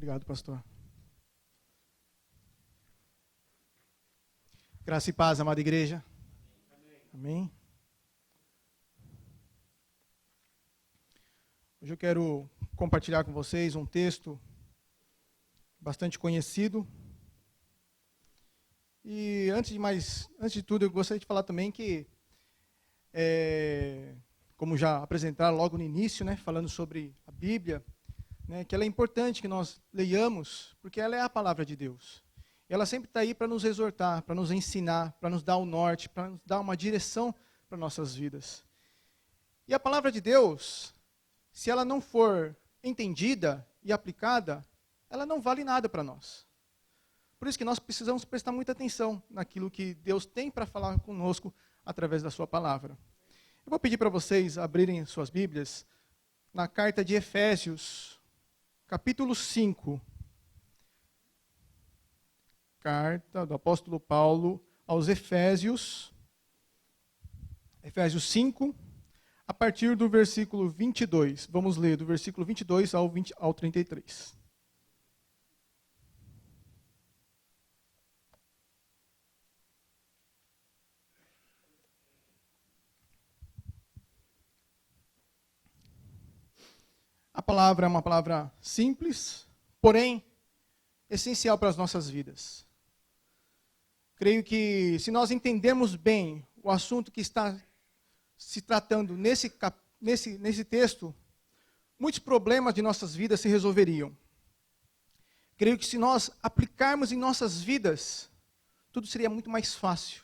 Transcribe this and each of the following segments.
Obrigado, pastor. Graça e paz, amada igreja. Amém. Hoje eu quero compartilhar com vocês um texto bastante conhecido. E antes de tudo, eu gostaria de falar também que, como já apresentaram logo no início, né, falando sobre a Bíblia, né, que ela é importante que nós leiamos, porque ela é a palavra de Deus. Ela sempre está aí para nos exortar, para nos ensinar, para nos dar o norte, para nos dar uma direção para nossas vidas. E a palavra de Deus, se ela não for entendida e aplicada, ela não vale nada para nós. Por isso que nós precisamos prestar muita atenção naquilo que Deus tem para falar conosco através da sua palavra. Eu vou pedir para vocês abrirem suas Bíblias na carta de Efésios, capítulo 5. Carta do apóstolo Paulo aos Efésios, Efésios 5, a partir do versículo 22. Vamos ler do versículo 22 ao 33. A palavra é uma palavra simples, porém essencial para as nossas vidas. Creio que se nós entendermos bem o assunto que está se tratando nesse texto, muitos problemas de nossas vidas se resolveriam. Creio que se nós aplicarmos em nossas vidas, tudo seria muito mais fácil.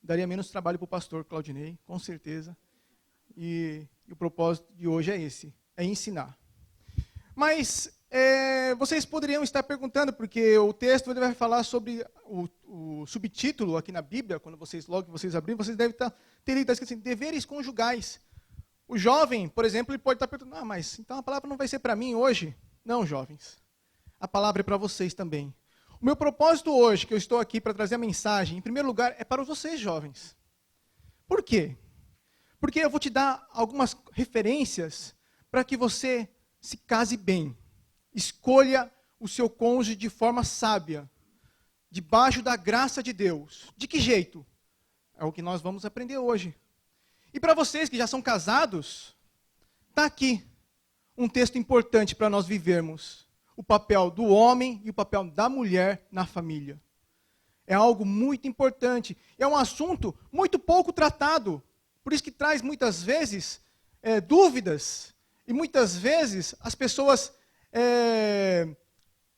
Daria menos trabalho para o pastor Claudinei, com certeza. E o propósito de hoje é esse. É ensinar. Mas vocês poderiam estar perguntando, porque o texto ele vai falar sobre o subtítulo aqui na Bíblia, quando vocês abrirem, vocês devem ter lido escrito assim, deveres conjugais. O jovem, por exemplo, ele pode estar perguntando, mas então a palavra não vai ser para mim hoje? Não, jovens. A palavra é para vocês também. O meu propósito hoje, que eu estou aqui para trazer a mensagem, em primeiro lugar, é para vocês, jovens. Por quê? Porque eu vou te dar algumas referências para que você se case bem. Escolha o seu cônjuge de forma sábia, debaixo da graça de Deus. De que jeito? É o que nós vamos aprender hoje. E para vocês que já são casados, está aqui um texto importante para nós vivermos. O papel do homem e o papel da mulher na família. É algo muito importante. É um assunto muito pouco tratado. Por isso que traz muitas vezes dúvidas. E muitas vezes as pessoas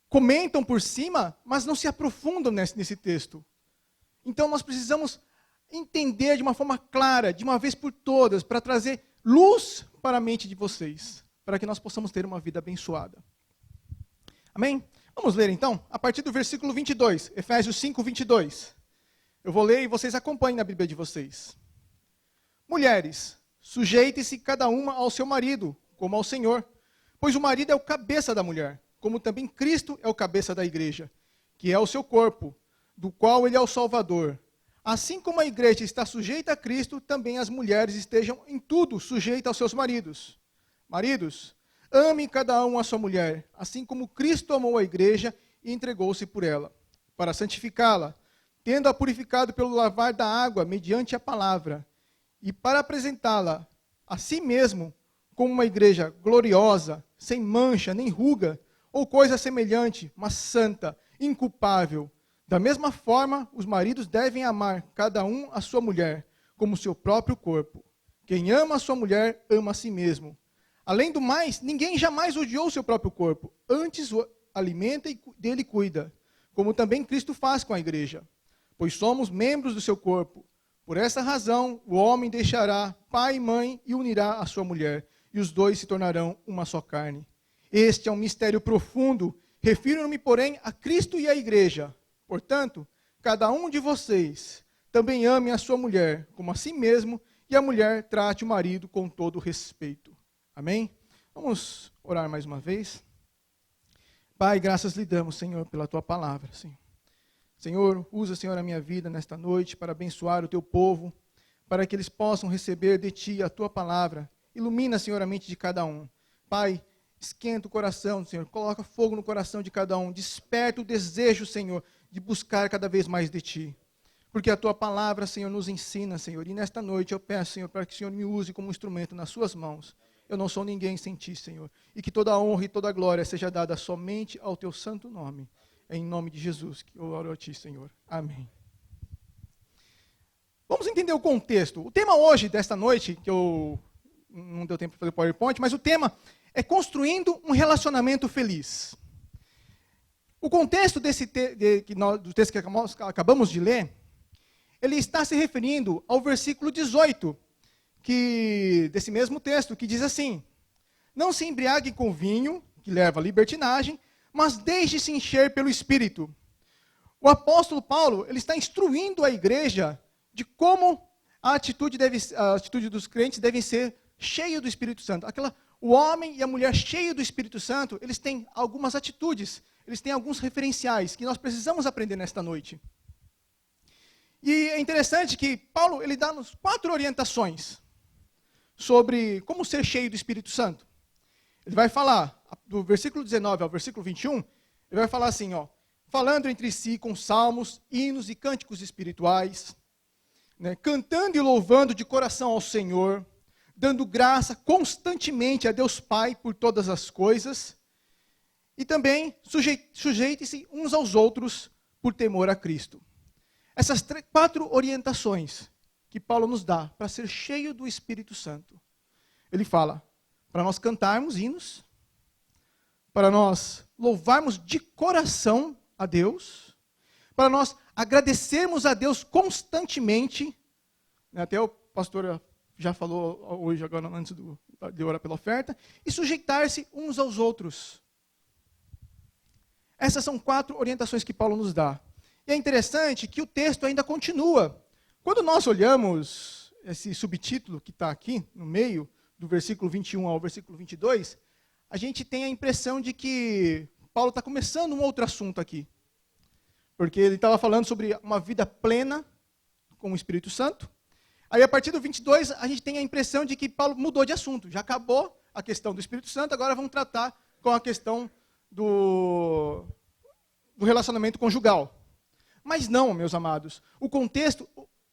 comentam por cima, mas não se aprofundam nesse texto. Então nós precisamos entender de uma forma clara, de uma vez por todas, para trazer luz para a mente de vocês, para que nós possamos ter uma vida abençoada. Amém? Vamos ler então, a partir do versículo 22, Efésios 5, 22. Eu vou ler e vocês acompanhem na Bíblia de vocês. Mulheres, sujeitem-se cada uma ao seu marido, como ao Senhor, pois o marido é o cabeça da mulher, como também Cristo é o cabeça da igreja, que é o seu corpo, do qual ele é o Salvador. Assim como a igreja está sujeita a Cristo, também as mulheres estejam em tudo sujeitas aos seus maridos. Maridos, amem cada um a sua mulher, assim como Cristo amou a igreja e entregou-se por ela, para santificá-la, tendo-a purificado pelo lavar da água mediante a palavra, e para apresentá-la a si mesmo como uma igreja gloriosa, sem mancha, nem ruga, ou coisa semelhante, mas santa, inculpável. Da mesma forma, os maridos devem amar cada um a sua mulher, como seu próprio corpo. Quem ama a sua mulher, ama a si mesmo. Além do mais, ninguém jamais odiou seu próprio corpo, antes o alimenta e dele cuida, como também Cristo faz com a igreja, pois somos membros do seu corpo. Por essa razão, o homem deixará pai e mãe e unirá a sua mulher, e os dois se tornarão uma só carne. Este é um mistério profundo, refiro-me, porém, a Cristo e à igreja. Portanto, cada um de vocês também ame a sua mulher como a si mesmo, e a mulher trate o marido com todo respeito. Amém? Vamos orar mais uma vez. Pai, graças lhe damos, Senhor, pela tua palavra, Senhor. Senhor, usa, Senhor, a minha vida nesta noite para abençoar o teu povo, para que eles possam receber de ti a tua palavra. Ilumina, Senhor, a mente de cada um. Pai, esquenta o coração, Senhor, coloca fogo no coração de cada um, desperta o desejo, Senhor, de buscar cada vez mais de Ti. Porque a Tua palavra, Senhor, nos ensina, Senhor, e nesta noite eu peço, Senhor, para que o Senhor me use como instrumento nas Suas mãos. Eu não sou ninguém sem Ti, Senhor, e que toda a honra e toda a glória seja dada somente ao Teu santo nome. É em nome de Jesus que eu oro a Ti, Senhor. Amém. Vamos entender o contexto. O tema hoje, desta noite, que eu não deu tempo para fazer o PowerPoint, mas o tema é construindo um relacionamento feliz. O contexto do texto que acabamos de ler, ele está se referindo ao versículo 18, desse mesmo texto, que diz assim: não se embriague com vinho, que leva à libertinagem, mas deixe-se encher pelo Espírito. O apóstolo Paulo, ele está instruindo a igreja de como a atitude dos crentes devem ser cheios do Espírito Santo. O homem e a mulher cheios do Espírito Santo, eles têm algumas atitudes, eles têm alguns referenciais que nós precisamos aprender nesta noite. E é interessante que Paulo, ele dá-nos 4 orientações sobre como ser cheio do Espírito Santo. Ele vai falar, do versículo 19 ao versículo 21, ele vai falar assim, falando entre si com salmos, hinos e cânticos espirituais, cantando e louvando de coração ao Senhor, dando graça constantemente a Deus Pai por todas as coisas, e também sujeite-se uns aos outros por temor a Cristo. Essas 4 orientações que Paulo nos dá para ser cheio do Espírito Santo. Ele fala para nós cantarmos hinos, para nós louvarmos de coração a Deus, para nós agradecermos a Deus constantemente, até o pastor já falou hoje, agora antes de orar pela oferta, e sujeitar-se uns aos outros. Essas são 4 orientações que Paulo nos dá. E é interessante que o texto ainda continua. Quando nós olhamos esse subtítulo que está aqui, no meio, do versículo 21 ao versículo 22, a gente tem a impressão de que Paulo está começando um outro assunto aqui. Porque ele estava falando sobre uma vida plena com o Espírito Santo. Aí, a partir do 22, a gente tem a impressão de que Paulo mudou de assunto. Já acabou a questão do Espírito Santo, agora vamos tratar com a questão do relacionamento conjugal. Mas não, meus amados. O contexto,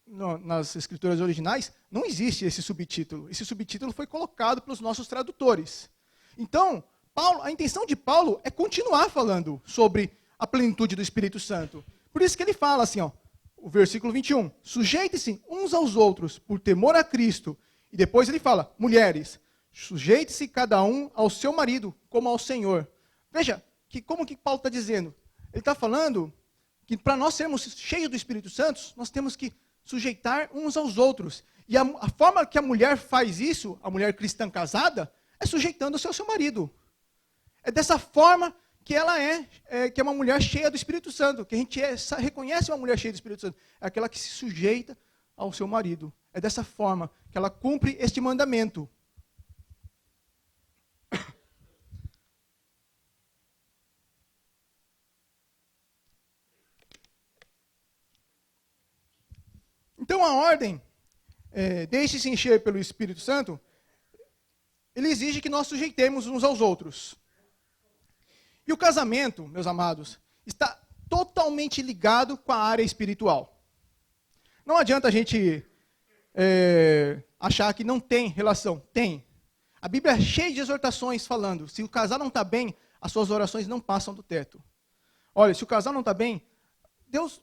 nas escrituras originais, não existe esse subtítulo. Esse subtítulo foi colocado pelos nossos tradutores. Então, a intenção de Paulo é continuar falando sobre a plenitude do Espírito Santo. Por isso que ele fala assim, o versículo 21, sujeite-se uns aos outros por temor a Cristo. E depois ele fala, mulheres, sujeite-se cada um ao seu marido como ao Senhor. Veja, como que Paulo está dizendo? Ele está falando que para nós sermos cheios do Espírito Santo, nós temos que sujeitar uns aos outros. E a forma que a mulher faz isso, a mulher cristã casada, é sujeitando-se ao seu marido. É dessa forma que ela que é uma mulher cheia do Espírito Santo, que a gente reconhece uma mulher cheia do Espírito Santo, é aquela que se sujeita ao seu marido. É dessa forma que ela cumpre este mandamento. Então a ordem, deixe-se encher pelo Espírito Santo, ele exige que nós sujeitemos uns aos outros. E o casamento, meus amados, está totalmente ligado com a área espiritual. Não adianta a gente achar que não tem relação. Tem. A Bíblia é cheia de exortações falando, se o casal não está bem, as suas orações não passam do teto. Olha, se o casal não está bem, Deus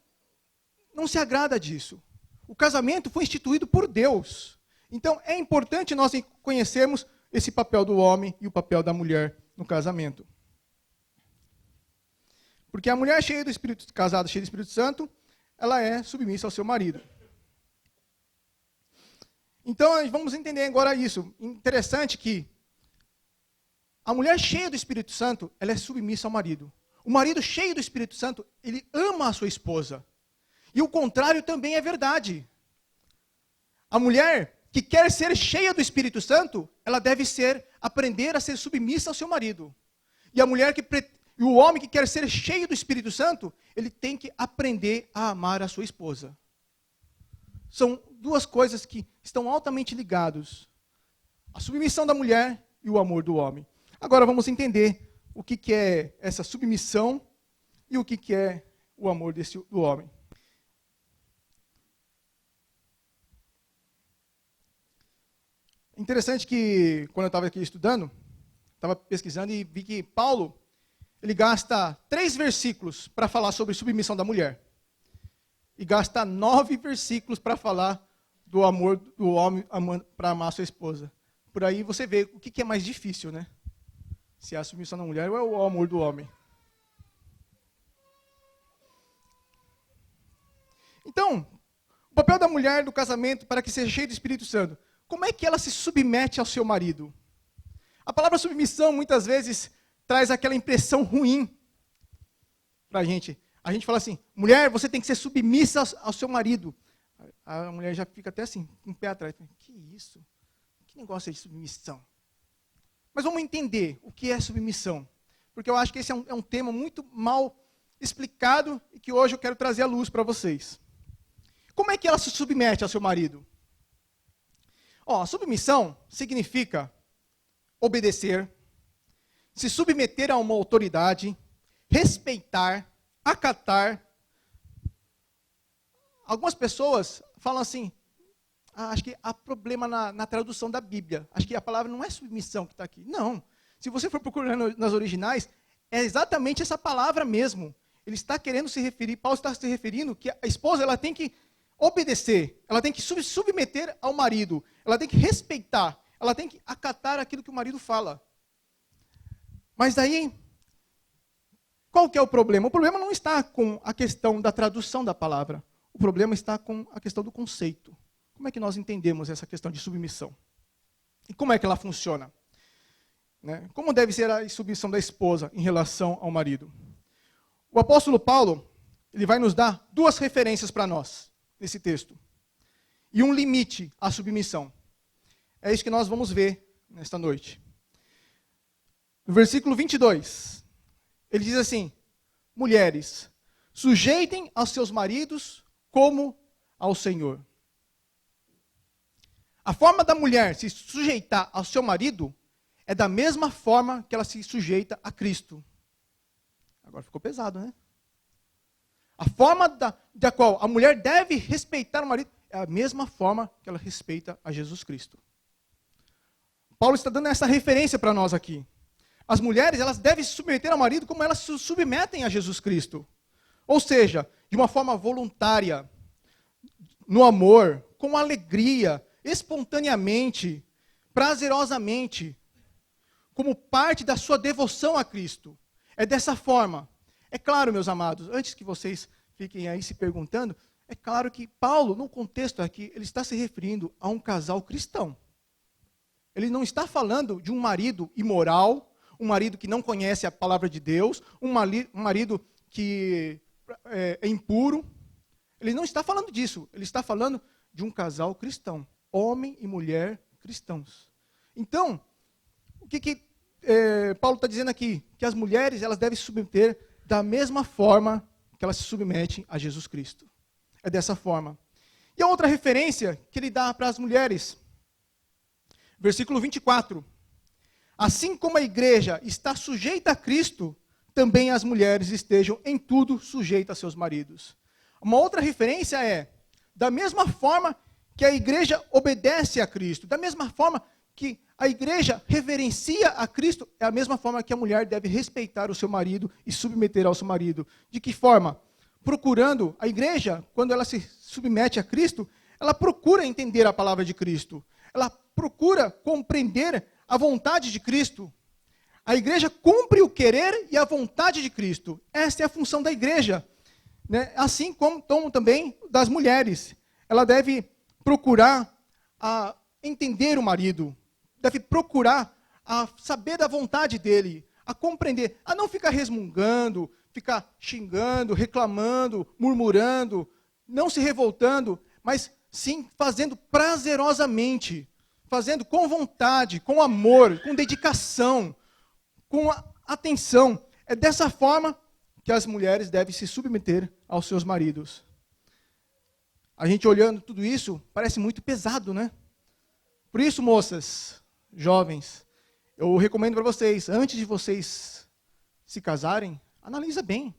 não se agrada disso. O casamento foi instituído por Deus. Então, é importante nós conhecermos esse papel do homem e o papel da mulher no casamento. Porque a mulher casada cheia do Espírito Santo, ela é submissa ao seu marido. Então, vamos entender agora isso. Interessante que a mulher cheia do Espírito Santo, ela é submissa ao marido. O marido cheio do Espírito Santo, ele ama a sua esposa. E o contrário também é verdade. A mulher que quer ser cheia do Espírito Santo, ela deve aprender a ser submissa ao seu marido. E o homem que quer ser cheio do Espírito Santo, ele tem que aprender a amar a sua esposa. São 2 coisas que estão altamente ligadas. A submissão da mulher e o amor do homem. Agora vamos entender o que é essa submissão e o que é o amor do homem. Interessante que, quando eu estava aqui estudando, estava pesquisando e vi que Paulo, ele gasta 3 versículos para falar sobre submissão da mulher. E gasta 9 versículos para falar do amor do homem para amar a sua esposa. Por aí você vê o que é mais difícil, né? Se é a submissão da mulher ou é o amor do homem. Então, o papel da mulher no casamento para que seja cheio do Espírito Santo. Como é que ela se submete ao seu marido? A palavra submissão muitas vezes traz aquela impressão ruim para a gente. A gente fala assim, mulher, você tem que ser submissa ao seu marido. A mulher já fica até assim, com o pé atrás. Que isso? Que negócio é de submissão? Mas vamos entender o que é submissão. Porque eu acho que esse é um tema muito mal explicado e que hoje eu quero trazer à luz para vocês. Como é que ela se submete ao seu marido? A submissão significa obedecer, se submeter a uma autoridade, respeitar, acatar. Algumas pessoas falam assim, acho que há problema na tradução da Bíblia. Acho que a palavra não é submissão que está aqui. Não. Se você for procurando nas originais, é exatamente essa palavra mesmo. Ele está querendo se referir, Paulo está se referindo que a esposa ela tem que obedecer, ela tem que submeter ao marido, ela tem que respeitar, ela tem que acatar aquilo que o marido fala. Mas daí, qual que é o problema? O problema não está com a questão da tradução da palavra. O problema está com a questão do conceito. Como é que nós entendemos essa questão de submissão? E como é que ela funciona? Né? Como deve ser a submissão da esposa em relação ao marido? O apóstolo Paulo, ele vai nos dar 2 referências para nós, nesse texto. E um limite à submissão. É isso que nós vamos ver nesta noite. No versículo 22, ele diz assim, mulheres, sujeitem aos seus maridos como ao Senhor. A forma da mulher se sujeitar ao seu marido é da mesma forma que ela se sujeita a Cristo. Agora ficou pesado, né? A forma da qual a mulher deve respeitar o marido é a mesma forma que ela respeita a Jesus Cristo. Paulo está dando essa referência para nós aqui. As mulheres, elas devem se submeter ao marido como elas se submetem a Jesus Cristo. Ou seja, de uma forma voluntária, no amor, com alegria, espontaneamente, prazerosamente, como parte da sua devoção a Cristo. É dessa forma. É claro, meus amados, antes que vocês fiquem aí se perguntando, é claro que Paulo, no contexto aqui, ele está se referindo a um casal cristão. Ele não está falando de um marido imoral, um marido que não conhece a palavra de Deus, um marido que é impuro. Ele não está falando disso. Ele está falando de um casal cristão. Homem e mulher cristãos. Então, o que Paulo está dizendo aqui? Que as mulheres elas devem se submeter da mesma forma que elas se submetem a Jesus Cristo. É dessa forma. E a outra referência que ele dá para as mulheres, versículo 24. Assim como a igreja está sujeita a Cristo, também as mulheres estejam em tudo sujeitas a seus maridos. Uma outra referência é, da mesma forma que a igreja obedece a Cristo, da mesma forma que a igreja reverencia a Cristo, é a mesma forma que a mulher deve respeitar o seu marido e submeter ao seu marido. De que forma? Procurando, a igreja, quando ela se submete a Cristo, ela procura entender a palavra de Cristo. Ela procura compreender a vontade de Cristo. A igreja cumpre o querer e a vontade de Cristo. Esta é a função da igreja. Né? Assim como também das mulheres. Ela deve procurar entender o marido. Deve procurar a saber da vontade dele, a compreender, a não ficar resmungando, ficar xingando, reclamando, murmurando, não se revoltando, mas sim fazendo prazerosamente, fazendo com vontade, com amor, com dedicação, com atenção. É dessa forma que as mulheres devem se submeter aos seus maridos. A gente olhando tudo isso, parece muito pesado, né? Por isso, moças, jovens, Eu recomendo para vocês, antes de vocês se casarem, analisa bem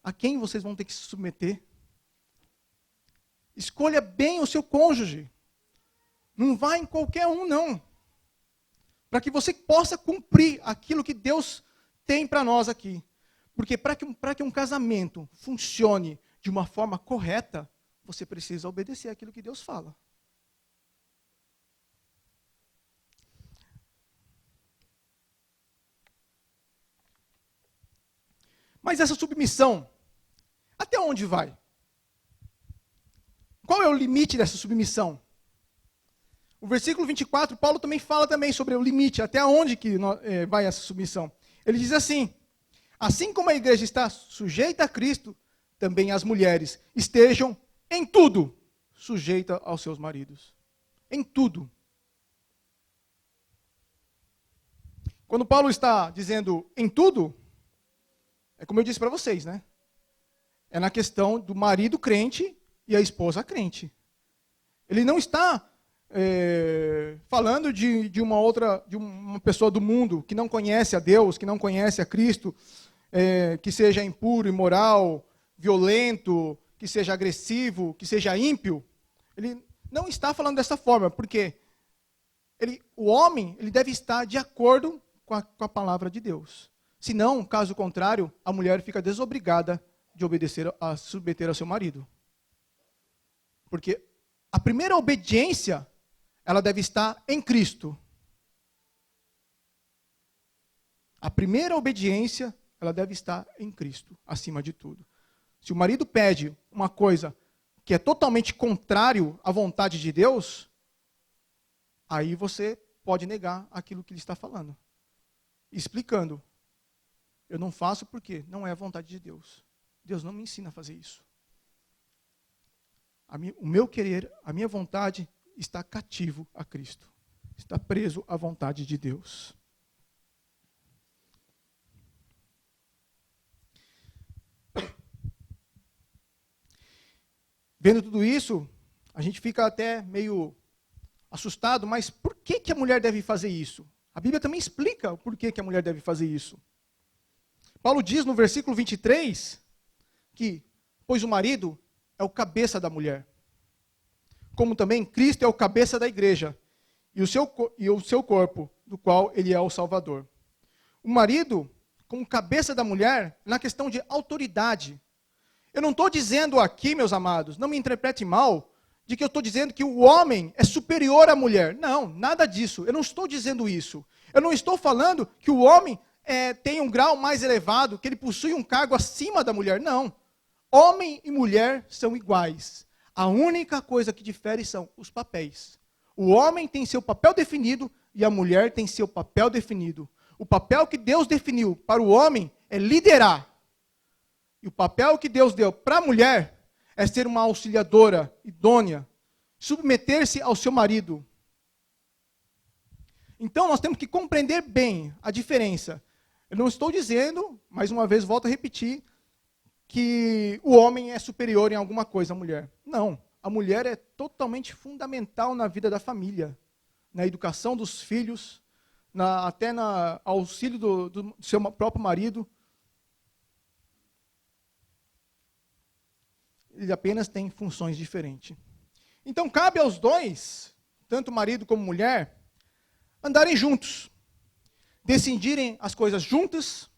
a quem vocês vão ter que se submeter. Escolha bem o seu cônjuge. Não vá em qualquer um, não. Para que você possa cumprir aquilo que Deus tem para nós aqui. Porque para que um casamento funcione de uma forma correta, você precisa obedecer aquilo que Deus fala. Mas essa submissão, até onde vai? Qual é o limite dessa submissão? O versículo 24, Paulo também fala sobre o limite, até onde que vai essa submissão. Ele diz assim como a igreja está sujeita a Cristo, também as mulheres estejam em tudo sujeitas aos seus maridos. Em tudo. Quando Paulo está dizendo em tudo, é como eu disse para vocês, né? É na questão do marido crente e a esposa crente. Ele não está falando de uma pessoa do mundo que não conhece a Deus, que não conhece a Cristo, que seja impuro, imoral, violento, que seja agressivo, que seja ímpio. Ele não está falando dessa forma, porque o homem ele deve estar de acordo com a palavra de Deus. Senão, caso contrário, a mulher fica desobrigada de obedecer, a submeter ao seu marido. Porque a primeira obediência, ela deve estar em Cristo. A primeira obediência, ela deve estar em Cristo, acima de tudo. Se o marido pede uma coisa que é totalmente contrário à vontade de Deus, aí você pode negar aquilo que ele está falando. Explicando. Eu não faço porque não é a vontade de Deus. Deus não me ensina a fazer isso. O meu querer, a minha vontade está cativo a Cristo. Está preso à vontade de Deus. Vendo tudo isso, a gente fica até meio assustado, mas por que a mulher deve fazer isso? A Bíblia também explica o porquê que a mulher deve fazer isso. Paulo diz no versículo 23 que, pois o marido é o cabeça da mulher, como também Cristo é o cabeça da igreja e o seu corpo, do qual ele é o Salvador. O marido, como cabeça da mulher, na questão de autoridade. Eu não estou dizendo aqui, meus amados, não me interprete mal, de que eu estou dizendo que o homem é superior à mulher. Não, nada disso. Eu não estou dizendo isso. Eu não estou falando que o homem tem um grau mais elevado, que ele possui um cargo acima da mulher. Não. Homem e mulher são iguais. A única coisa que difere são os papéis. O homem tem seu papel definido e a mulher tem seu papel definido. O papel que Deus definiu para o homem é liderar. E o papel que Deus deu para a mulher é ser uma auxiliadora idônea, submeter-se ao seu marido. Então nós temos que compreender bem a diferença. Eu não estou dizendo, mais uma vez volto a repetir, que o homem é superior em alguma coisa à mulher. Não, a mulher é totalmente fundamental na vida da família, na educação dos filhos, até no auxílio do seu próprio marido. Ele apenas tem funções diferentes. Então cabe aos dois, tanto marido como mulher, andarem juntos, decidirem as coisas juntas,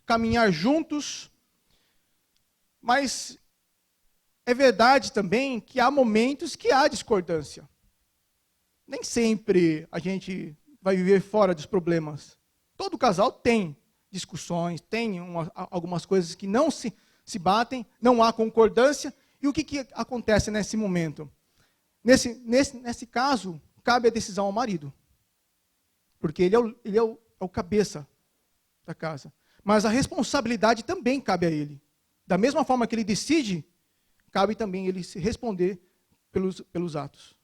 caminhar juntos, mas é verdade também que há momentos que há discordância. Nem sempre a gente vai viver fora dos problemas. Todo casal tem discussões, tem algumas coisas que não se batem, não há concordância. E o que acontece nesse momento? Nesse caso, cabe a decisão ao marido. Porque ele é o cabeça da casa. Mas a responsabilidade também cabe a ele. Da mesma forma que ele decide, cabe também ele se responder pelos atos.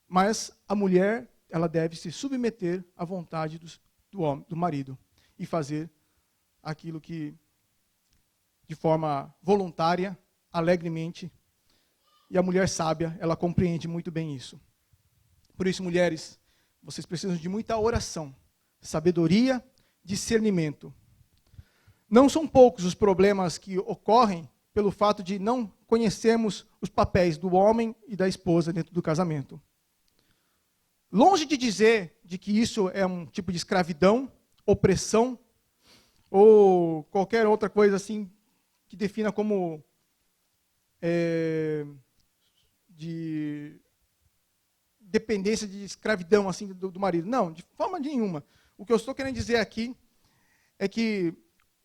Mas a mulher, ela deve se submeter à vontade do marido e fazer aquilo que, de forma voluntária, alegremente, e a mulher sábia, ela compreende muito bem isso. Por isso, mulheres, vocês precisam de muita oração, sabedoria, discernimento. Não são poucos os problemas que ocorrem pelo fato de não conhecermos os papéis do homem e da esposa dentro do casamento. Longe de dizer de que isso é um tipo de escravidão, opressão, ou qualquer outra coisa assim que defina como de dependência, de escravidão assim do marido. Não, de forma nenhuma. O que eu estou querendo dizer aqui é que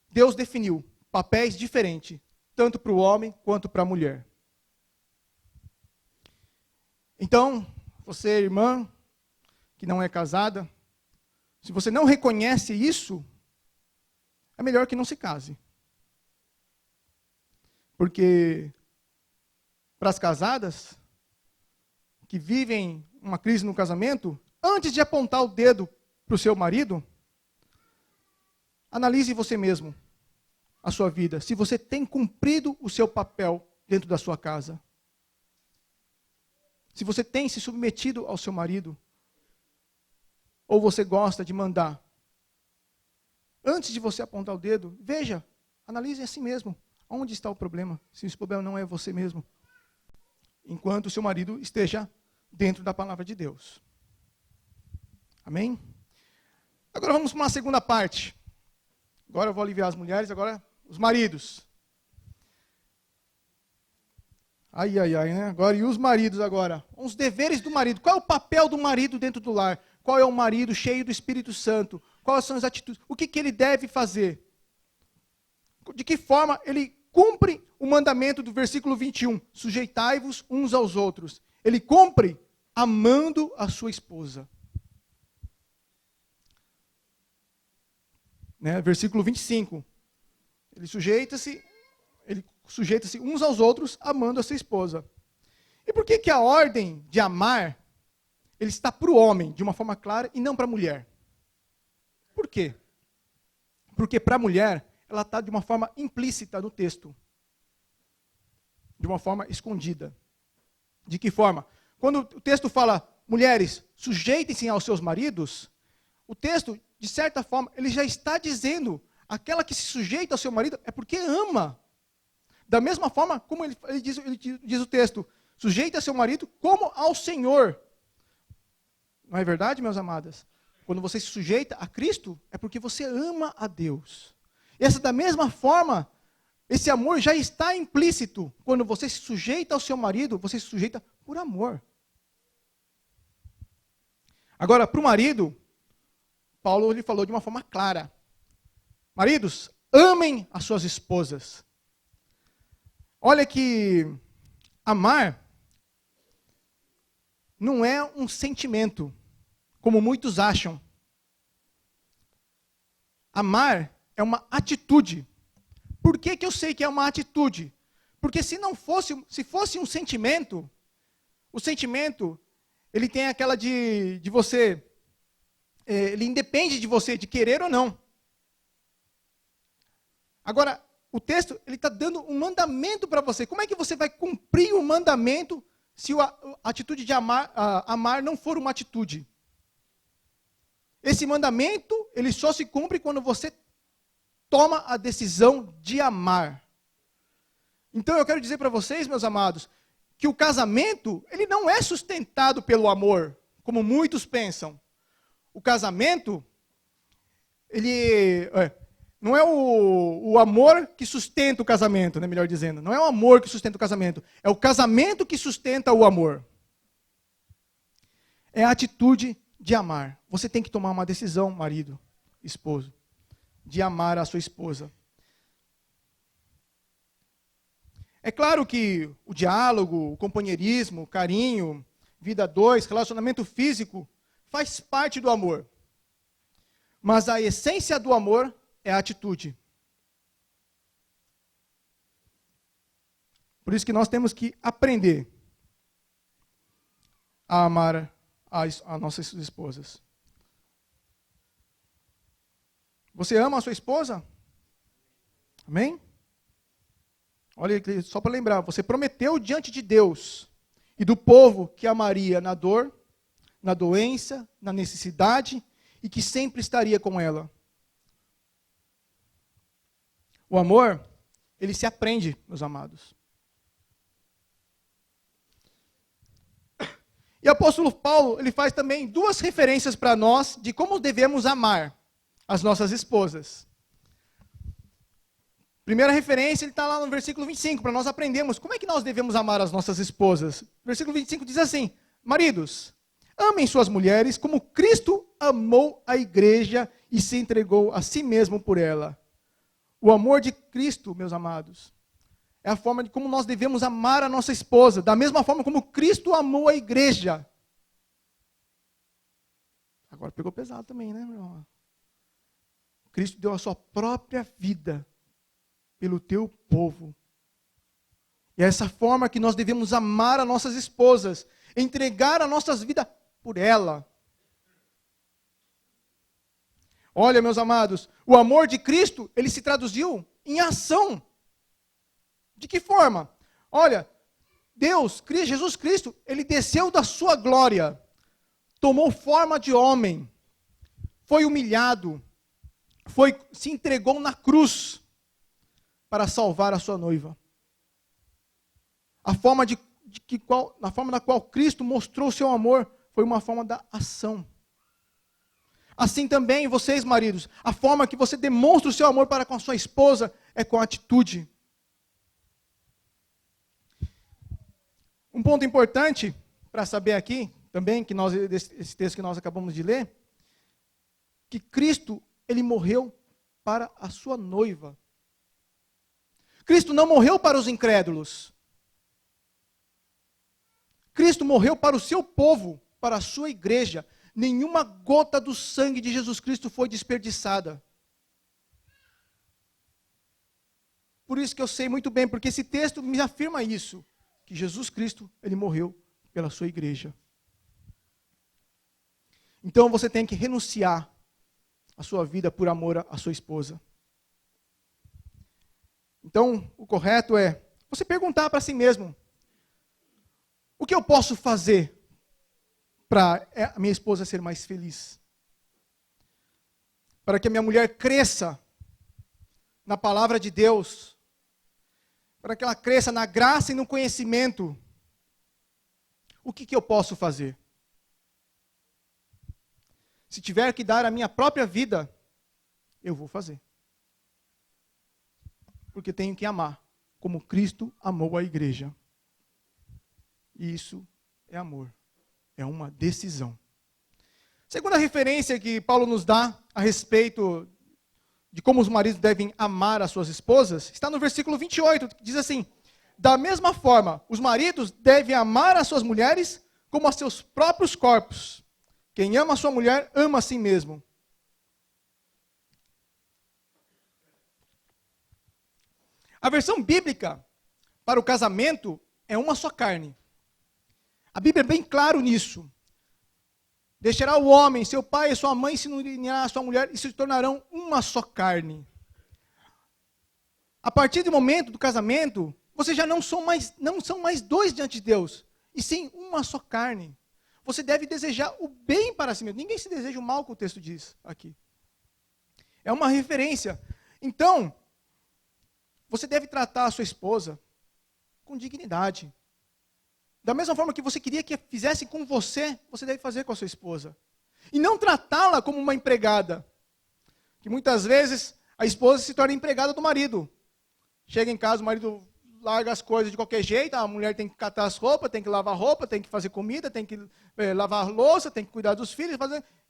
Deus definiu papéis diferentes, tanto para o homem quanto para a mulher. Então, você, irmã, que não é casada, se você não reconhece isso, é melhor que não se case. Porque para as casadas que vivem uma crise no casamento, antes de apontar o dedo para o seu marido, analise você mesmo a sua vida, se você tem cumprido o seu papel dentro da sua casa. Se você tem se submetido ao seu marido, ou você gosta de mandar. Antes de você apontar o dedo, veja, analise a si mesmo. Onde está o problema? Se esse problema não é você mesmo. Enquanto o seu marido esteja dentro da palavra de Deus. Amém? Agora vamos para uma segunda parte. Agora eu vou aliviar as mulheres, agora os maridos. Ai, né? Agora, e os maridos agora? Os deveres do marido. Qual é o papel do marido dentro do lar? Qual é o marido cheio do Espírito Santo? Quais são as atitudes? O que ele deve fazer? De que forma ele cumpre o mandamento do versículo 21? Sujeitai-vos uns aos outros. Ele cumpre amando a sua esposa. Né? Versículo 25. Ele sujeita-se uns aos outros, amando a sua esposa. E por que a ordem de amar, ele está para o homem, de uma forma clara, e não para a mulher? Por quê? Porque para a mulher, ela está de uma forma implícita no texto. De uma forma escondida. De que forma? Quando o texto fala, mulheres, sujeitem-se aos seus maridos, o texto, de certa forma, ele já está dizendo, aquela que se sujeita ao seu marido é porque ama. Da mesma forma, como ele diz o texto, sujeite a seu marido como ao Senhor. Não é verdade, meus amadas? Quando você se sujeita a Cristo, é porque você ama a Deus. Da mesma forma, esse amor já está implícito. Quando você se sujeita ao seu marido, você se sujeita por amor. Agora, para o marido, Paulo lhe falou de uma forma clara. Maridos, amem as suas esposas. Olha que amar não é um sentimento, como muitos acham. Amar é uma atitude. Por que eu sei que é uma atitude? Porque se fosse um sentimento, o sentimento, ele tem aquela de você, ele independe de você, de querer ou não. Agora, o texto, ele está dando um mandamento para você. Como é que você vai cumprir o mandamento se a atitude de amar não for uma atitude? Esse mandamento, ele só se cumpre quando você toma a decisão de amar. Então eu quero dizer para vocês, meus amados, que o casamento, ele não é sustentado pelo amor, como muitos pensam. O casamento, ele não é o amor que sustenta o casamento, né, melhor dizendo. Não é o amor que sustenta o casamento. É o casamento que sustenta o amor. É a atitude de amar. Você tem que tomar uma decisão, marido, esposo, de amar a sua esposa. É claro que o diálogo, o companheirismo, o carinho, vida a dois, relacionamento físico, faz parte do amor. Mas a essência do amor é a atitude. Por isso que nós temos que aprender a amar as nossas esposas. Você ama a sua esposa? Amém? Olha, só para lembrar, você prometeu diante de Deus e do povo que amaria na dor, na doença, na necessidade e que sempre estaria com ela. O amor, ele se aprende, meus amados. E o apóstolo Paulo, ele faz também duas referências para nós de como devemos amar as nossas esposas. Primeira referência, ele está lá no versículo 25, para nós aprendermos como é que nós devemos amar as nossas esposas. Versículo 25 diz assim: maridos, amem suas mulheres como Cristo amou a igreja e se entregou a si mesmo por ela. O amor de Cristo, meus amados, é a forma de como nós devemos amar a nossa esposa, da mesma forma como Cristo amou a igreja. Agora pegou pesado também, né, meu irmão? Cristo deu a sua própria vida pelo teu povo. E é essa forma que nós devemos amar as nossas esposas, entregar as nossas vidas por ela. Olha, meus amados, o amor de Cristo, ele se traduziu em ação. De que forma? Olha, Deus, Jesus Cristo, ele desceu da sua glória, tomou forma de homem, foi humilhado, se entregou na cruz para salvar a sua noiva. A forma na qual Cristo mostrou o seu amor foi uma forma da ação. Assim também, vocês, maridos, a forma que você demonstra o seu amor para com a sua esposa é com a atitude. Um ponto importante para saber aqui, também, esse texto que nós acabamos de ler, que Cristo, ele morreu para a sua noiva. Cristo não morreu para os incrédulos. Cristo morreu para o seu povo, para a sua igreja. Nenhuma gota do sangue de Jesus Cristo foi desperdiçada. Por isso que eu sei muito bem, porque esse texto me afirma isso, que Jesus Cristo, ele morreu pela sua igreja. Então você tem que renunciar a sua vida por amor à sua esposa. Então, o correto é você perguntar para si mesmo: o que eu posso fazer para a minha esposa ser mais feliz? Para que a minha mulher cresça na palavra de Deus, para que ela cresça na graça e no conhecimento. O que eu posso fazer? Se tiver que dar a minha própria vida, eu vou fazer. Porque tenho que amar, como Cristo amou a igreja. E isso é amor. É uma decisão. Segunda referência que Paulo nos dá a respeito de como os maridos devem amar as suas esposas, está no versículo 28, que diz assim: da mesma forma, os maridos devem amar as suas mulheres como a seus próprios corpos. Quem ama a sua mulher, ama a si mesmo. A versão bíblica para o casamento é uma só carne. A Bíblia é bem claro nisso. Deixará o homem, seu pai e sua mãe, se unirá à sua mulher e se tornarão uma só carne. A partir do momento do casamento, vocês já não são mais dois diante de Deus, e sim uma só carne. Você deve desejar o bem para si mesmo. Ninguém se deseja o mal, que o texto diz aqui. É uma referência. Então, você deve tratar a sua esposa com dignidade. Da mesma forma que você queria que fizesse com você, você deve fazer com a sua esposa. E não tratá-la como uma empregada. Que muitas vezes a esposa se torna empregada do marido. Chega em casa, o marido larga as coisas de qualquer jeito, a mulher tem que catar as roupas, tem que lavar roupa, tem que fazer comida, tem que lavar louça, tem que cuidar dos filhos,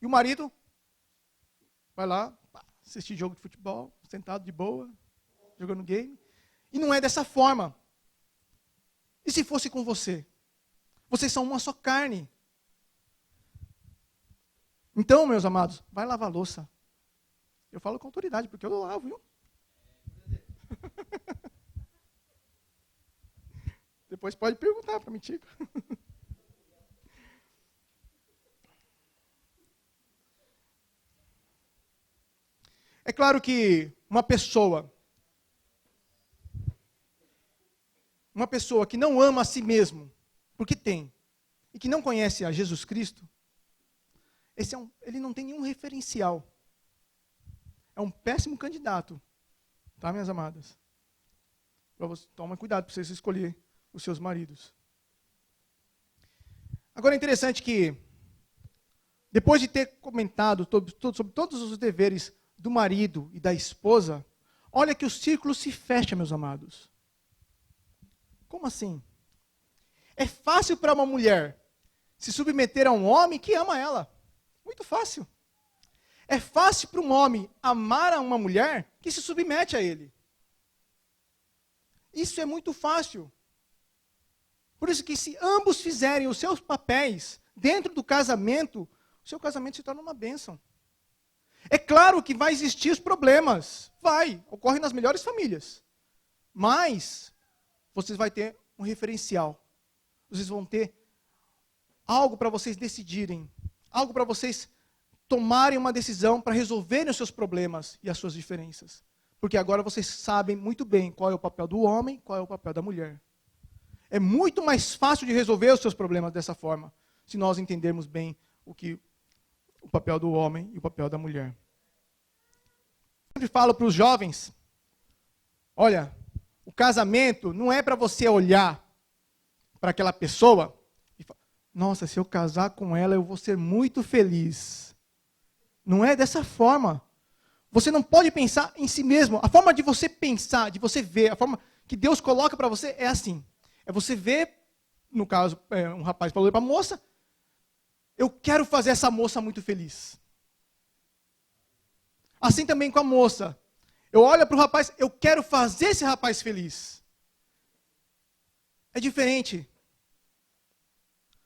e o marido vai lá, assistir jogo de futebol, sentado de boa, jogando game. E não é dessa forma. E se fosse com você? Vocês são uma só carne. Então, meus amados, vai lavar louça. Eu falo com autoridade, porque eu lavo, viu? Depois pode perguntar para mim, Tico. É claro que uma pessoa que não ama a si mesmo, porque tem, e que não conhece a Jesus Cristo, ele não tem nenhum referencial. É um péssimo candidato. Tá, minhas amadas? Toma cuidado para vocês escolher os seus maridos. Agora é interessante que, depois de ter comentado sobre todos os deveres do marido e da esposa, olha que o círculo se fecha, meus amados. Como assim? É fácil para uma mulher se submeter a um homem que ama ela. Muito fácil. É fácil para um homem amar a uma mulher que se submete a ele. Isso é muito fácil. Por isso que se ambos fizerem os seus papéis dentro do casamento, o seu casamento se torna uma bênção. É claro que vai existir os problemas. Ocorre nas melhores famílias. Mas vocês vão ter um referencial. Vocês vão ter algo para vocês decidirem. Algo para vocês tomarem uma decisão para resolverem os seus problemas e as suas diferenças. Porque agora vocês sabem muito bem qual é o papel do homem, qual é o papel da mulher. É muito mais fácil de resolver os seus problemas dessa forma, se nós entendermos bem o papel do homem e o papel da mulher. Eu sempre falo para os jovens, olha, o casamento não é para você olhar para aquela pessoa e falar, nossa, se eu casar com ela eu vou ser muito feliz. Não é dessa forma. Você não pode pensar em si mesmo. A forma de você pensar, de você ver, a forma que Deus coloca para você é assim. É você ver, no caso, um rapaz falou para a moça, eu quero fazer essa moça muito feliz. Assim também com a moça. Eu olho para o rapaz, eu quero fazer esse rapaz feliz. É diferente.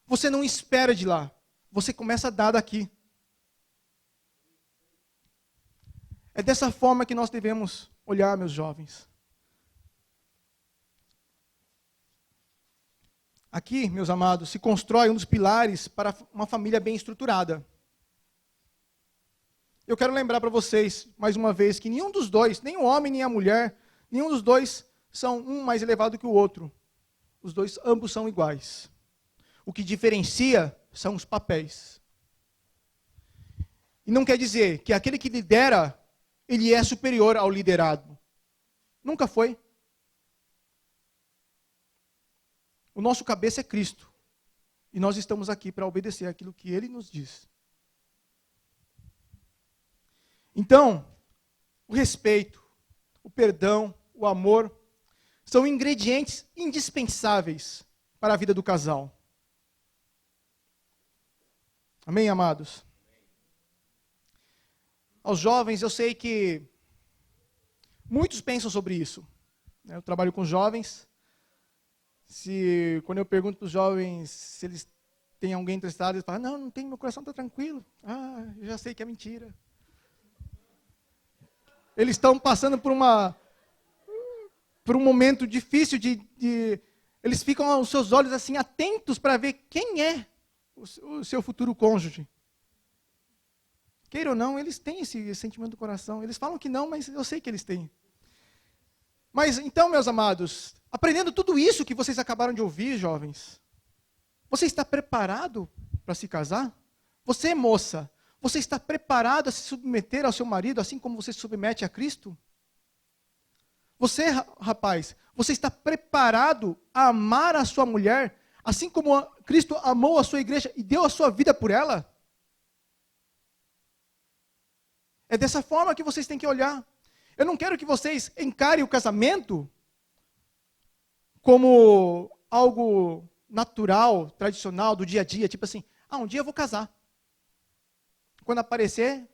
Você não espera de lá. Você começa a dar daqui. É dessa forma que nós devemos olhar, meus jovens. Aqui, meus amados, se constrói um dos pilares para uma família bem estruturada. Eu quero lembrar para vocês, mais uma vez, que nenhum dos dois, nem o homem nem a mulher, nenhum dos dois são um mais elevado que o outro. Ambos são iguais. O que diferencia são os papéis. E não quer dizer que aquele que lidera, ele é superior ao liderado. Nunca foi. O nosso cabeça é Cristo. E nós estamos aqui para obedecer aquilo que Ele nos diz. Então, o respeito, o perdão, o amor, são ingredientes indispensáveis para a vida do casal. Amém, amados? Aos jovens, eu sei que muitos pensam sobre isso. Eu trabalho com jovens. Quando eu pergunto para os jovens se eles têm alguém interessado, eles falam, não tem, meu coração está tranquilo. Eu já sei que é mentira. Eles estão passando por um momento difícil eles ficam aos seus olhos assim atentos para ver quem é o seu futuro cônjuge. Queira ou não, eles têm esse sentimento do coração. Eles falam que não, mas eu sei que eles têm. Mas então, meus amados, aprendendo tudo isso que vocês acabaram de ouvir, jovens, você está preparado para se casar? Você, moça, você está preparado a se submeter ao seu marido, assim como você se submete a Cristo? Você, rapaz, você está preparado a amar a sua mulher, assim como Cristo amou a sua igreja e deu a sua vida por ela? É dessa forma que vocês têm que olhar. Eu não quero que vocês encarem o casamento como algo natural, tradicional, do dia a dia. Tipo assim, um dia eu vou casar. Quando aparecer,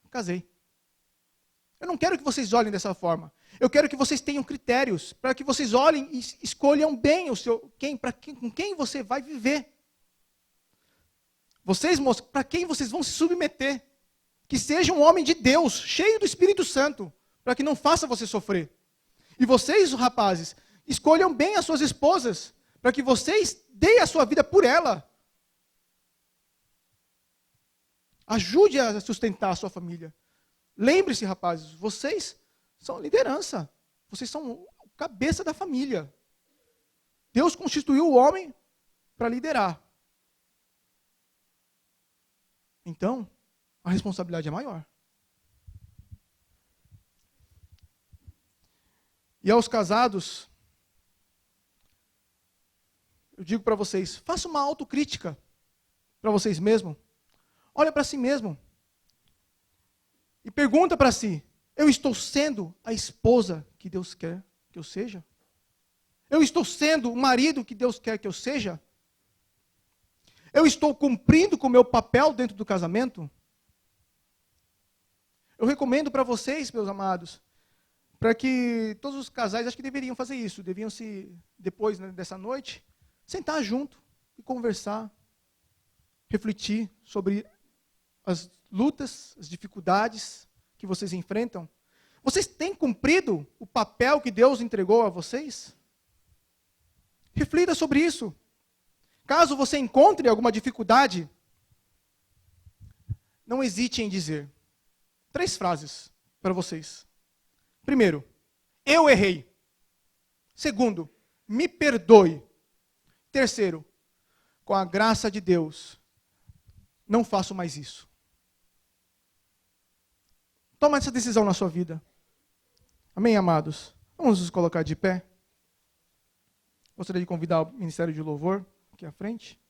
casei. Eu não quero que vocês olhem dessa forma. Eu quero que vocês tenham critérios, para que vocês olhem e escolham bem com quem você vai viver. Vocês, moços, para quem vocês vão se submeter. Que seja um homem de Deus, cheio do Espírito Santo, para que não faça você sofrer. E vocês, rapazes, escolham bem as suas esposas, para que vocês deem a sua vida por ela. Ajude a sustentar a sua família. Lembre-se, rapazes, vocês são liderança. Vocês são a cabeça da família. Deus constituiu o homem para liderar. então a responsabilidade é maior. E aos casados, eu digo para vocês, faça uma autocrítica para vocês mesmos. Olha para si mesmo. E pergunta para si, eu estou sendo a esposa que Deus quer que eu seja? Eu estou sendo o marido que Deus quer que eu seja? Eu estou cumprindo com o meu papel dentro do casamento? Eu recomendo para vocês, meus amados, para que todos os casais, acho que deveriam fazer isso, deviam se, depois, né, dessa noite, sentar junto e conversar, refletir sobre as lutas, as dificuldades que vocês enfrentam. Vocês têm cumprido o papel que Deus entregou a vocês? Reflita sobre isso. Caso você encontre alguma dificuldade, não hesite em dizer 3 frases para vocês. Primeiro, eu errei. Segundo, me perdoe. Terceiro, com a graça de Deus, não faço mais isso. Toma essa decisão na sua vida. Amém, amados? Vamos nos colocar de pé. Gostaria de convidar o Ministério de Louvor aqui à frente.